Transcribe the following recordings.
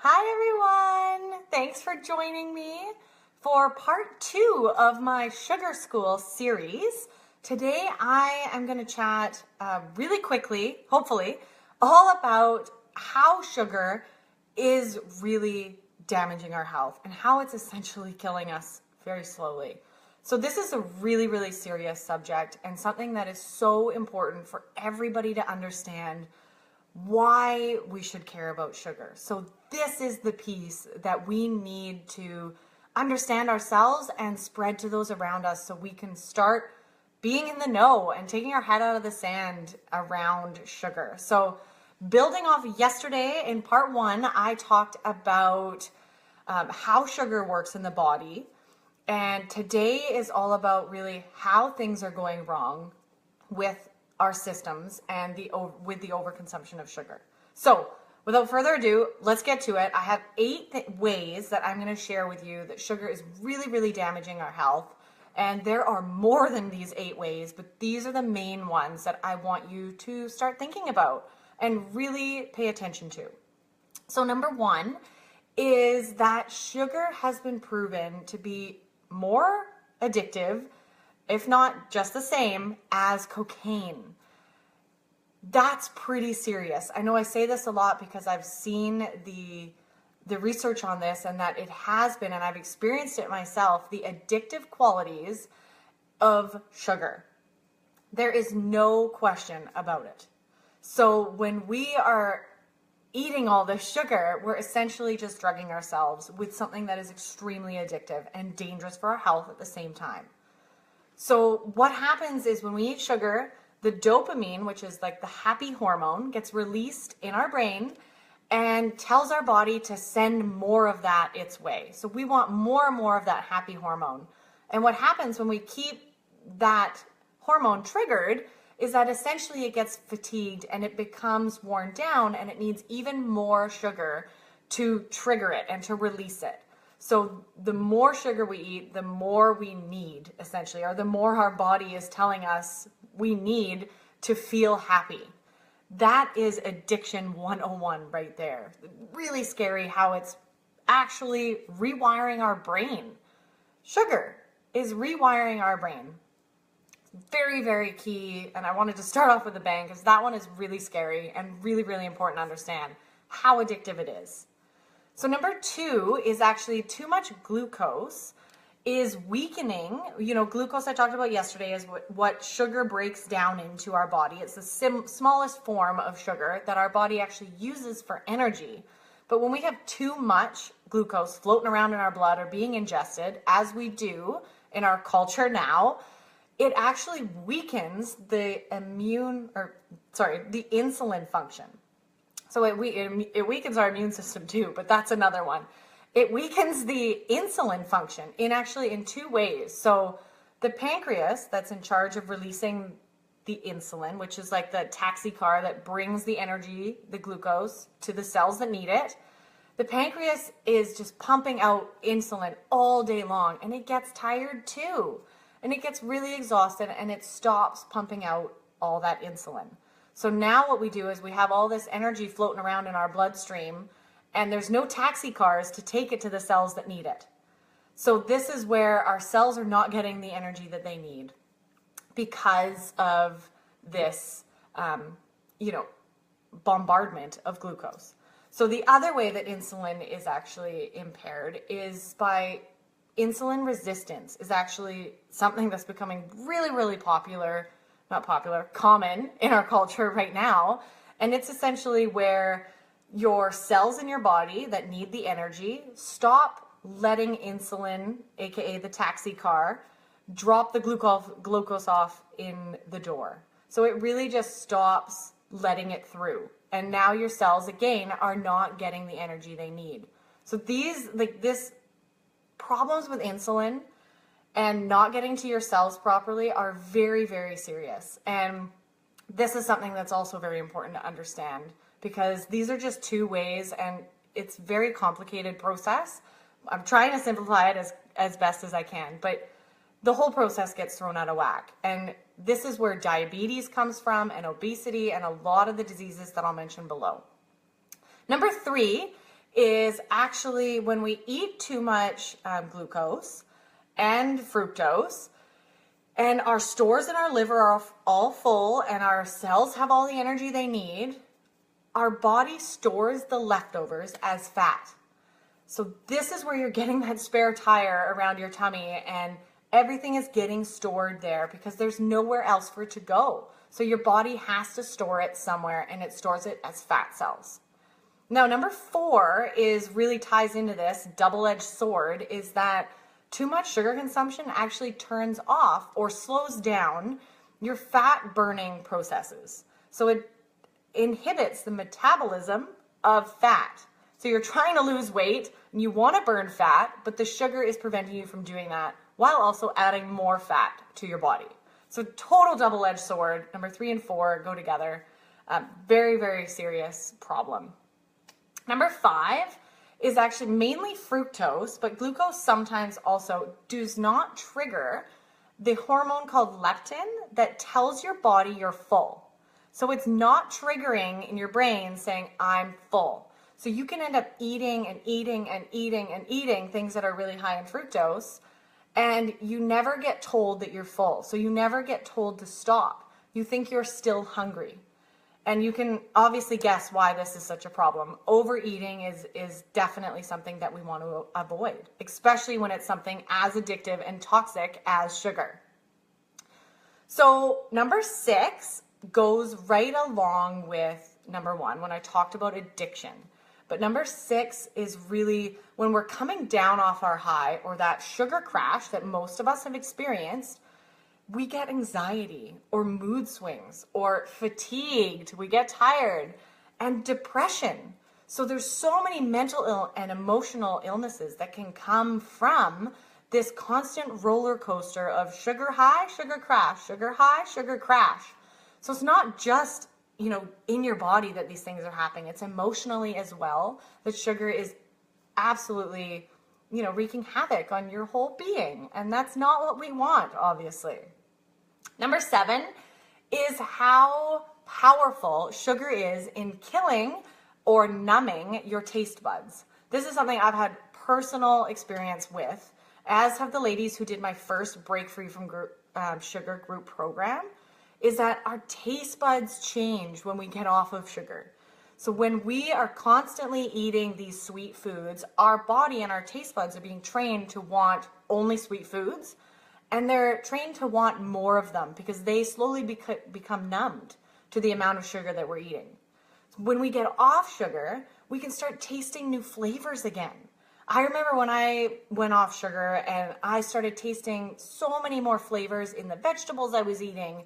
Hi everyone! Thanks for joining me for part 2 of my Sugar School series. Today I am going to chat really quickly, hopefully, all about how sugar is really damaging our health and how it's essentially killing us very slowly. So this is a really, really serious subject and something that is so important for everybody to understand why we should care about sugar. So this is the piece that we need to understand ourselves and spread to those around us so we can start being in the know and taking our head out of the sand around sugar. So building off yesterday in part 1, I talked about how sugar works in the body. And today is all about really how things are going wrong with our systems and with the overconsumption of sugar. So without further ado, let's get to it. I have 8 ways that I'm going to share with you that sugar is really, really damaging our health. And there are more than these 8 ways, but these are the main ones that I want you to start thinking about and really pay attention to. So number 1 is that sugar has been proven to be more addictive, if not just the same, as cocaine. That's pretty serious. I know I say this a lot because I've seen the research on this and that it has been, and I've experienced it myself, the addictive qualities of sugar. There is no question about it. So when we are eating all this sugar, we're essentially just drugging ourselves with something that is extremely addictive and dangerous for our health at the same time. So what happens is when we eat sugar, the dopamine, which is like the happy hormone, gets released in our brain and tells our body to send more of that its way. So we want more and more of that happy hormone. And what happens when we keep that hormone triggered is that essentially it gets fatigued and it becomes worn down and it needs even more sugar to trigger it and to release it. So the more sugar we eat, the more we need, essentially, or the more our body is telling us we need to feel happy. That is addiction 101 right there. Really scary how it's actually rewiring our brain. Sugar is rewiring our brain. Very, very key, and I wanted to start off with a bang because that one is really scary and really, really important to understand how addictive it is. So number 2 is actually too much glucose is weakening. You know, glucose I talked about yesterday is what sugar breaks down into our body. It's the smallest form of sugar that our body actually uses for energy. But when we have too much glucose floating around in our blood or being ingested, as we do in our culture now, it actually weakens the insulin function. So it weakens our immune system too, but that's another one. It weakens the insulin function in 2 ways. So the pancreas that's in charge of releasing the insulin, which is like the taxi car that brings the energy, the glucose, to the cells that need it. The pancreas is just pumping out insulin all day long, and it gets tired too. And it gets really exhausted and it stops pumping out all that insulin. So now what we do is we have all this energy floating around in our bloodstream and there's no taxi cars to take it to the cells that need it. So this is where our cells are not getting the energy that they need because of this, bombardment of glucose. So the other way that insulin is actually impaired is by insulin resistance is actually something that's becoming really, really common in our culture right now. And it's essentially where your cells in your body that need the energy stop letting insulin, aka the taxi car, drop the glucose off in the door. So it really just stops letting it through. And now your cells, again, are not getting the energy they need. So this problems with insulin and not getting to your cells properly are very, very serious. And this is something that's also very important to understand because these are just 2 ways and it's a very complicated process. I'm trying to simplify it as best as I can, but the whole process gets thrown out of whack. And this is where diabetes comes from and obesity and a lot of the diseases that I'll mention below. Number 3 is actually when we eat too much glucose and fructose, and our stores in our liver are all full and our cells have all the energy they need, our body stores the leftovers as fat. So this is where you're getting that spare tire around your tummy, and everything is getting stored there because there's nowhere else for it to go. So your body has to store it somewhere, and it stores it as fat cells. Now, number 4 is really ties into this double-edged sword, is that too much sugar consumption actually turns off or slows down your fat burning processes. So it inhibits the metabolism of fat. So you're trying to lose weight and you want to burn fat, but the sugar is preventing you from doing that while also adding more fat to your body. So total double-edged sword. Number 3 and 4 go together. Very, very serious problem. Number 5 is actually mainly fructose, but glucose sometimes also does not trigger the hormone called leptin that tells your body you're full. So it's not triggering in your brain saying, I'm full. So you can end up eating and eating and eating and eating things that are really high in fructose, and you never get told that you're full. So you never get told to stop. You think you're still hungry. And you can obviously guess why this is such a problem. Overeating is definitely something that we want to avoid, especially when it's something as addictive and toxic as sugar. So number 6 goes right along with number 1 when I talked about addiction. But number 6 is really when we're coming down off our high, or that sugar crash that most of us have experienced, we get anxiety or mood swings or fatigued, we get tired, and depression. So there's so many mental and emotional illnesses that can come from this constant roller coaster of sugar high, sugar crash, sugar high, sugar crash. So it's not just, in your body that these things are happening. It's emotionally as well, that sugar is absolutely, wreaking havoc on your whole being. And that's not what we want, obviously. Number 7 is how powerful sugar is in killing or numbing your taste buds. This is something I've had personal experience with, as have the ladies who did my first Break Free from Sugar group program, is that our taste buds change when we get off of sugar. So when we are constantly eating these sweet foods, our body and our taste buds are being trained to want only sweet foods. And they're trained to want more of them because they slowly become numbed to the amount of sugar that we're eating. When we get off sugar, we can start tasting new flavors again. I remember when I went off sugar and I started tasting so many more flavors in the vegetables I was eating,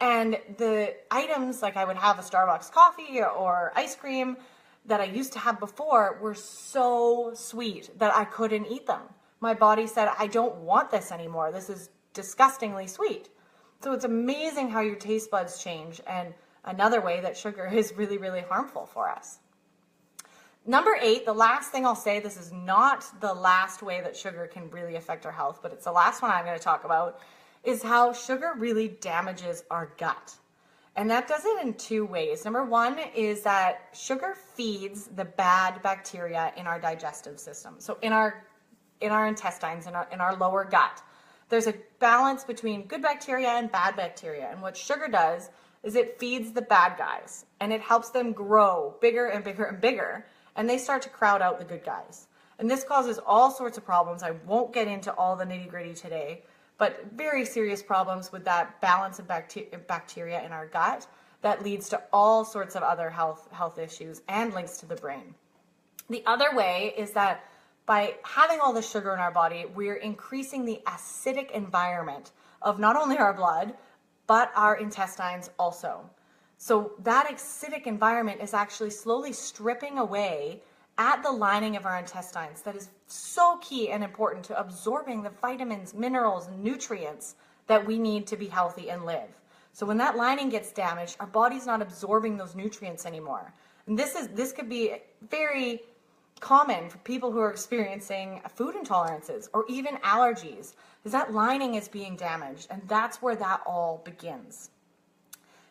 and the items, like I would have a Starbucks coffee or ice cream that I used to have before, were so sweet that I couldn't eat them. My body said, I don't want this anymore. This is disgustingly sweet. So it's amazing how your taste buds change, and another way that sugar is really, really harmful for us. Number 8, the last thing I'll say, this is not the last way that sugar can really affect our health, but it's the last one I'm going to talk about, is how sugar really damages our gut. And that does it in 2 ways. Number 1 is that sugar feeds the bad bacteria in our digestive system. So in our intestines, in our lower gut, there's a balance between good bacteria and bad bacteria. And what sugar does is it feeds the bad guys, and it helps them grow bigger and bigger and bigger, and they start to crowd out the good guys. And this causes all sorts of problems. I won't get into all the nitty-gritty today, but very serious problems with that balance of bacteria in our gut that leads to all sorts of other health issues and links to the brain. The other way is that by having all the sugar in our body, we're increasing the acidic environment of not only our blood, but our intestines also. So that acidic environment is actually slowly stripping away at the lining of our intestines that is so key and important to absorbing the vitamins, minerals, and nutrients that we need to be healthy and live. So when that lining gets damaged, our body's not absorbing those nutrients anymore. And this could be very common for people who are experiencing food intolerances or even allergies, is that lining is being damaged, and that's where that all begins.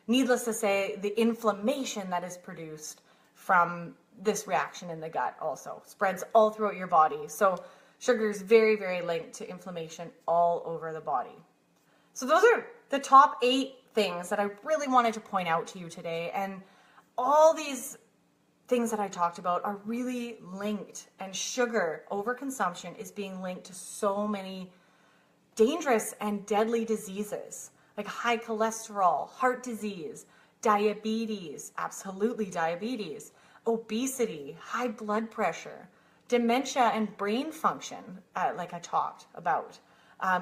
Needless to say, the inflammation that is produced from this reaction in the gut also. Spreads all throughout your body. So sugar is very, very linked to inflammation all over the body. So those are the top 8 things that I really wanted to point out to you today. And all these things that I talked about are really linked, and sugar overconsumption is being linked to so many dangerous and deadly diseases like high cholesterol, heart disease, diabetes, absolutely diabetes, obesity, high blood pressure, dementia and brain function, like I talked about,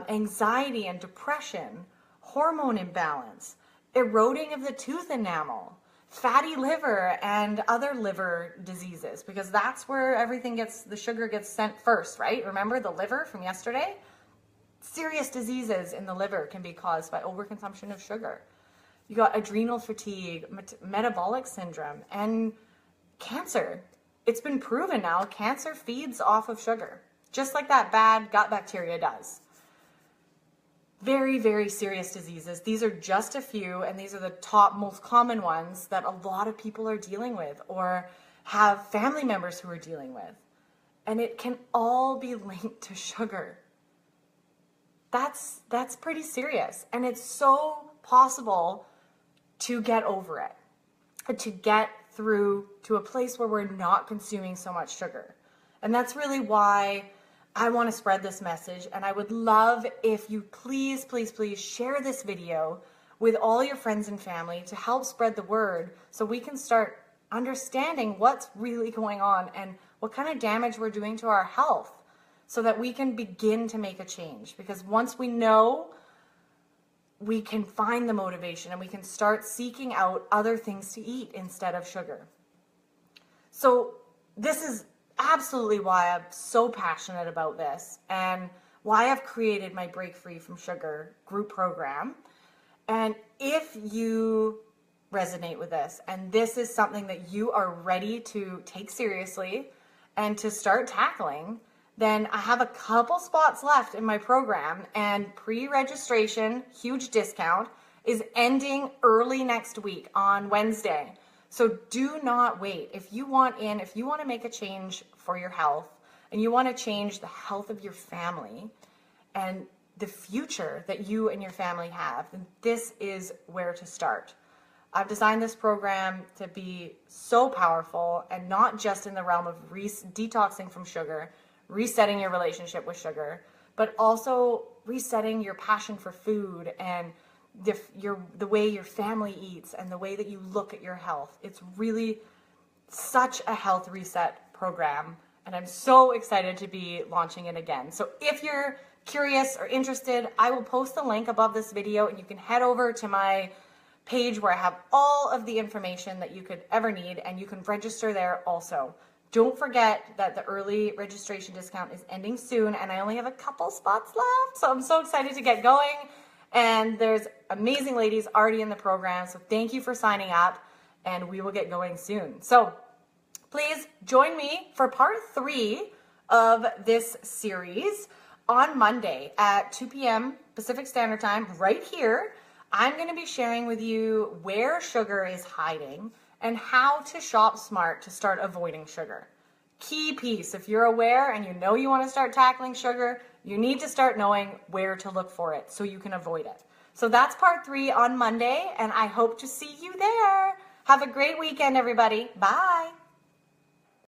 anxiety and depression, hormone imbalance, eroding of the tooth enamel, fatty liver and other liver diseases, because that's where the sugar gets sent first, right? Remember the liver from yesterday? Serious diseases in the liver can be caused by overconsumption of sugar. You got adrenal fatigue, metabolic syndrome, and cancer. It's been proven now, cancer feeds off of sugar, just like that bad gut bacteria does. Very, very serious diseases. These are just a few, and these are the top most common ones that a lot of people are dealing with or have family members who are dealing with. And it can all be linked to sugar. That's pretty serious. And it's so possible to get over it, to get through to a place where we're not consuming so much sugar. And that's really why I want to spread this message. And I would love if you please, please, please share this video with all your friends and family to help spread the word so we can start understanding what's really going on and what kind of damage we're doing to our health, so that we can begin to make a change. Because once we know, we can find the motivation and we can start seeking out other things to eat instead of sugar. So this is absolutely why I'm so passionate about this, and why I've created my Break Free from Sugar group program. And if you resonate with this, and this is something that you are ready to take seriously and to start tackling, then I have a couple spots left in my program, and pre-registration, huge discount, is ending early next week on Wednesday. So do not wait. If you want to make a change for your health, and you want to change the health of your family and the future that you and your family have, then this is where to start. I've designed this program to be so powerful, and not just in the realm of detoxing from sugar, resetting your relationship with sugar, but also resetting your passion for food and the way your family eats and the way that you look at your health. It's really such a health reset program, and I'm so excited to be launching it again. So if you're curious or interested, I will post the link above this video, and you can head over to my page where I have all of the information that you could ever need, and you can register there also. Don't forget that the early registration discount is ending soon, and I only have a couple spots left, so I'm so excited to get going. And there's amazing ladies already in the program, so thank you for signing up, and we will get going soon. So please join me for part 3 of this series on Monday at 2 p.m. Pacific Standard Time, right here. I'm going to be sharing with you where sugar is hiding and how to shop smart to start avoiding sugar. Key piece, if you're aware and you know you want to start tackling sugar, you need to start knowing where to look for it so you can avoid it. So that's part 3 on Monday, and I hope to see you there. Have a great weekend, everybody. Bye.